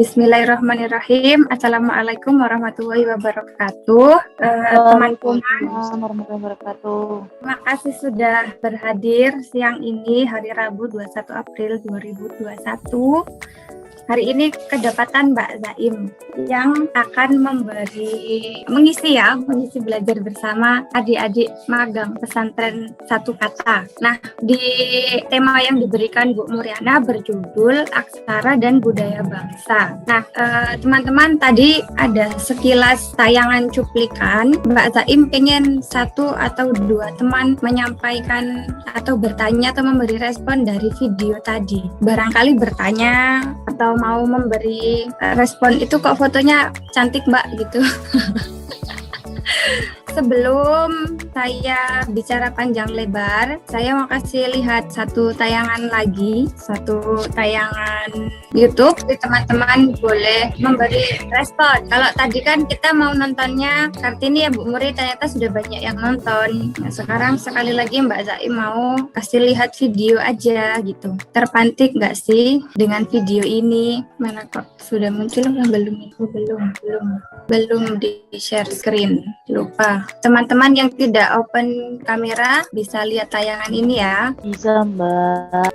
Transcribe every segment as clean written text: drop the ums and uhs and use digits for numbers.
Bismillahirrahmanirrahim. Assalamualaikum warahmatullahi wabarakatuh. Teman-teman, Warahmatullahi wabarakatuh. terima kasih sudah berhadir siang ini hari Rabu 21 April 2021. Hari ini kedapatan Mbak Zaim yang akan mengisi belajar bersama adik-adik magang pesantren Satu Kata. Nah, di tema yang diberikan Bu Muriana berjudul Aksara dan Budaya Bangsa. Nah, teman-teman, tadi ada sekilas tayangan cuplikan. Mbak Zaim pengen satu atau dua teman menyampaikan atau bertanya atau memberi respon dari video tadi. Barangkali bertanya atau mau memberi respon itu kok fotonya cantik Mbak gitu. Sebelum saya bicara panjang lebar, saya mau kasih lihat satu tayangan YouTube. Jadi teman-teman boleh memberi respon. Kalau tadi kan kita mau nontonnya Kartini ya Bu Muri, ternyata sudah banyak yang nonton. Nah, sekarang sekali lagi Mbak Zaim mau kasih lihat video aja gitu. Terpantik nggak sih dengan video ini? Mana kok sudah muncul belum? Belum di share screen. Lupa. Teman-teman yang tidak open kamera bisa lihat tayangan ini ya. Bisa, Mbak.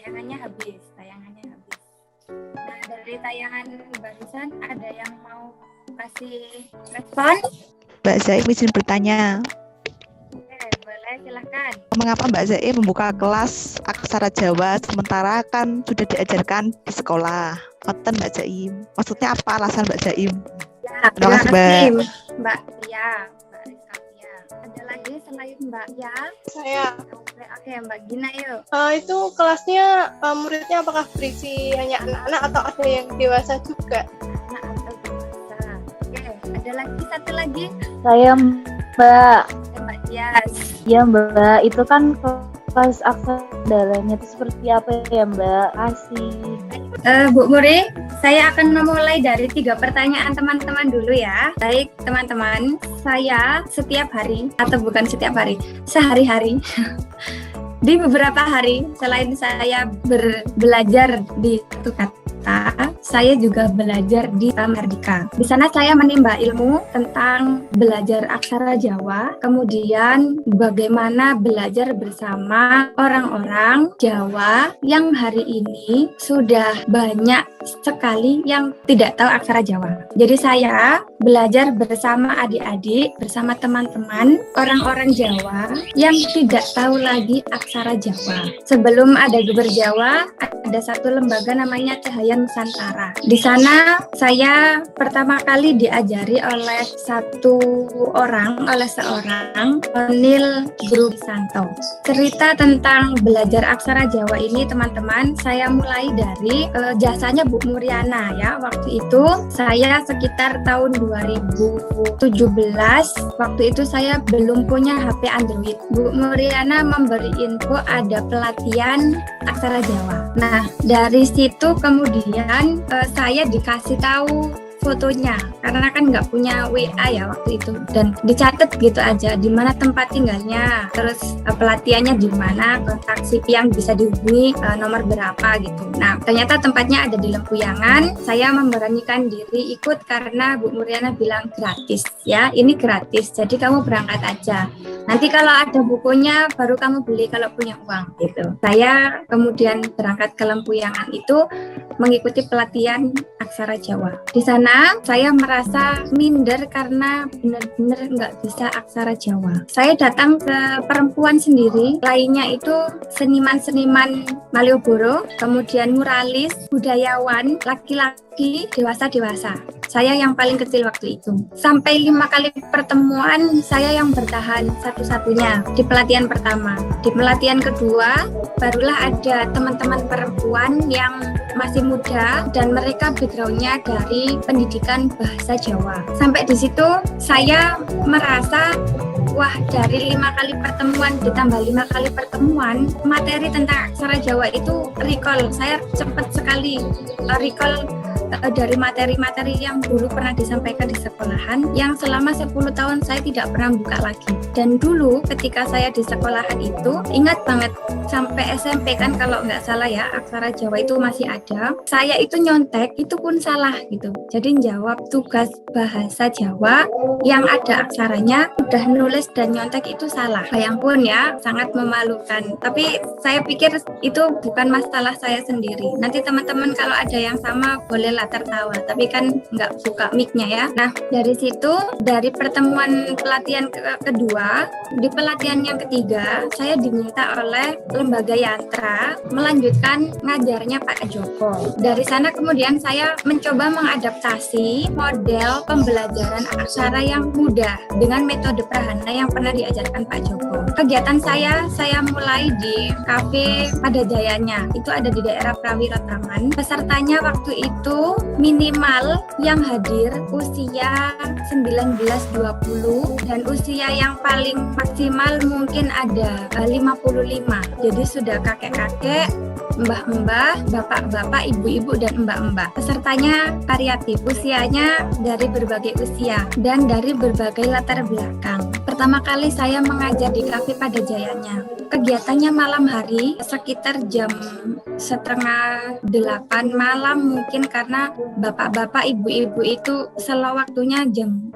Tayangannya habis. Nah, dari tayangan barusan ada yang mau kasih respon? Mbak Zaim izin bertanya. Oke, boleh silahkan. Mengapa Mbak Zaim membuka kelas aksara Jawa sementara kan sudah diajarkan di sekolah? Ngoten Mbak Zaim. Maksudnya apa alasan Mbak Zaim? Ya, Terima kasih Mbak. Mbak Ria, Mbak Rizkatia. Ada lagi selain Mbak Ya? Saya. Oke, Mbak Gina yuk. Itu kelasnya muridnya apakah berisi hanya anak-anak atau ada yang dewasa juga? Anak atau dewasa. Oke, ada lagi satu lagi. Saya, Mbak. Mbak Dias. Ya, Mbak. Itu kan kelas aksadalanya itu seperti apa ya, Mbak? Kasih. Bu Muri, saya akan memulai dari 3 pertanyaan teman-teman dulu ya. Baik teman-teman, saya setiap hari, atau bukan setiap hari, sehari-hari, di beberapa hari selain saya belajar di Satu Kata, Jakarta, saya juga belajar di Merdeka. Di sana saya menimba ilmu tentang belajar aksara Jawa, kemudian bagaimana belajar bersama orang-orang Jawa yang hari ini sudah banyak sekali yang tidak tahu aksara Jawa. Jadi saya belajar bersama adik-adik, bersama teman-teman orang-orang Jawa yang tidak tahu lagi aksara Jawa. Sebelum ada Geber Jawa, ada satu lembaga namanya Cahaya Nusantara. Di sana saya pertama kali diajari oleh seorang, Onil Grubisanto. Cerita tentang belajar aksara Jawa ini teman-teman, saya mulai dari jasanya Bu Muriana ya. Waktu itu saya sekitar tahun 2017, waktu itu saya belum punya HP Android. Bu Muriana memberi info ada pelatihan aksara Jawa. Nah, dari situ kemudian saya dikasih tahu fotonya karena kan nggak punya WA ya waktu itu, dan dicatat gitu aja di mana tempat tinggalnya, terus pelatihannya di mana, kontak SIP yang bisa dihubungi nomor berapa gitu. Nah, ternyata tempatnya ada di Lempuyangan. Saya memberanikan diri ikut karena Bu Muriana bilang gratis ya, ini gratis, jadi kamu berangkat aja. Nanti kalau ada bukunya baru kamu beli kalau punya uang gitu. Saya kemudian berangkat ke Lempuyangan itu mengikuti pelatihan aksara Jawa. Di sana saya merasa minder karena benar-benar nggak bisa aksara Jawa. Saya datang ke perempuan sendiri, lainnya itu seniman-seniman Malioboro, kemudian muralis, budayawan, laki-laki, dewasa-dewasa. Saya yang paling kecil waktu itu. Sampai 5 kali pertemuan saya yang bertahan satu-satunya di pelatihan pertama. Di pelatihan kedua barulah ada teman-teman perempuan yang masih muda dan mereka backgroundnya dari pendidikan bahasa Jawa. Sampai di situ saya merasa wah, dari 5 kali pertemuan ditambah 5 kali pertemuan, materi tentang aksara Jawa itu recall. Saya cepat sekali recall dari materi-materi yang dulu pernah disampaikan di sekolahan yang selama 10 tahun saya tidak pernah buka lagi. Dan dulu ketika saya di sekolahan itu, ingat banget sampai SMP kan kalau nggak salah ya, aksara Jawa itu masih ada. Saya itu nyontek, itu pun salah gitu. Jadi jawab tugas bahasa Jawa yang ada aksaranya, udah nulis dan nyontek itu salah. Bayangpun ya, sangat memalukan. Tapi saya pikir itu bukan masalah saya sendiri. Nanti teman-teman kalau ada yang sama boleh tertawa, tapi kan nggak buka mic-nya ya. Nah, dari situ, dari pertemuan pelatihan kedua, di pelatihan yang ketiga, saya diminta oleh lembaga yantra melanjutkan ngajarnya Pak Joko. Dari sana kemudian saya mencoba mengadaptasi model pembelajaran aksara yang mudah dengan metode prahana yang pernah diajarkan Pak Joko. Kegiatan saya mulai di kafe Padajayanya, itu ada di daerah Prawiro Taman. Pesertanya waktu itu minimal yang hadir usia 19-20 dan usia yang paling maksimal mungkin ada 55. Jadi sudah kakek-kakek, mbah-mbah, bapak-bapak, ibu-ibu, dan mbak-mbak. Pesertanya variatif, usianya dari berbagai usia dan dari berbagai latar belakang. Pertama kali saya mengajar di kafe Padajayanya. Kegiatannya malam hari sekitar jam 7:30 malam mungkin karena bapak-bapak, ibu-ibu itu selalu waktunya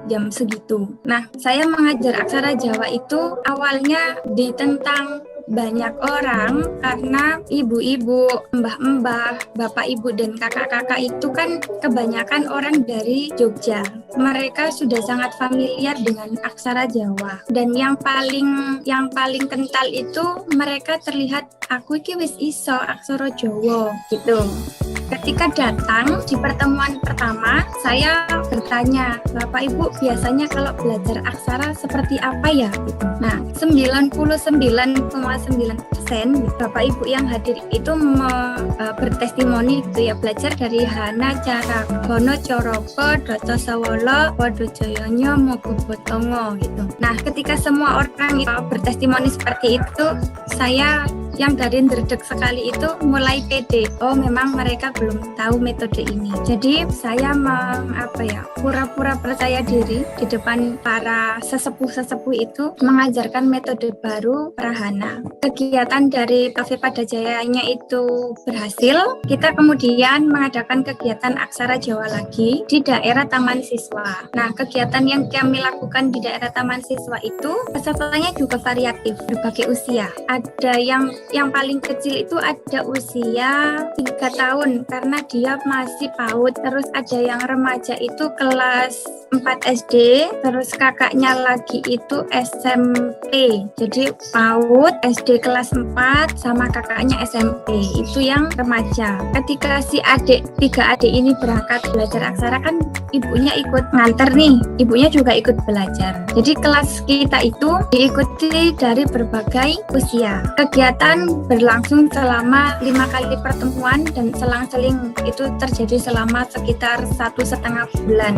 jam segitu. Nah, saya mengajar aksara Jawa itu awalnya ditentang banyak orang karena ibu-ibu, mbah-mbah, bapak ibu dan kakak-kakak itu kan kebanyakan orang dari Jogja. Mereka sudah sangat familiar dengan aksara Jawa dan yang paling kental itu mereka terlihat aku iki wis iso aksara Jawa gitu. Ketika datang di pertemuan pertama, saya bertanya, Bapak Ibu biasanya kalau belajar aksara seperti apa ya? Nah, 99,9% Bapak Ibu yang hadir itu bertestimoni gitu ya, belajar dari Hana Cara Gono Coroko Doco Sawolo Podojoyonyo Mogobotongo gitu. Nah, ketika semua orang itu bertestimoni seperti itu, saya yang dari ndredeg sekali itu mulai pede. Oh, memang mereka belum tahu metode ini. Jadi saya pura-pura percaya diri di depan para sesepuh-sesepuh itu mengajarkan metode baru Prahana. Kegiatan dari Cafe Pada Jayanya itu berhasil. Kita kemudian mengadakan kegiatan Aksara Jawa lagi di daerah Taman Siswa. Nah, kegiatan yang kami lakukan di daerah Taman Siswa itu pesertanya juga variatif, berbagai usia. Ada yang paling kecil itu ada usia 3 tahun karena dia masih PAUD. Terus ada yang remaja itu kelas 4 SD, terus kakaknya lagi itu SMP. Jadi PAUD, SD kelas 4 sama kakaknya SMP. Itu yang remaja. Ketika si 3 adik ini berangkat belajar aksara kan ibunya ikut nganter nih. Ibunya juga ikut belajar. Jadi kelas kita itu diikuti dari berbagai usia. Kegiatan berlangsung selama 5 kali pertemuan dan selang-seling itu terjadi selama sekitar 1,5 bulan.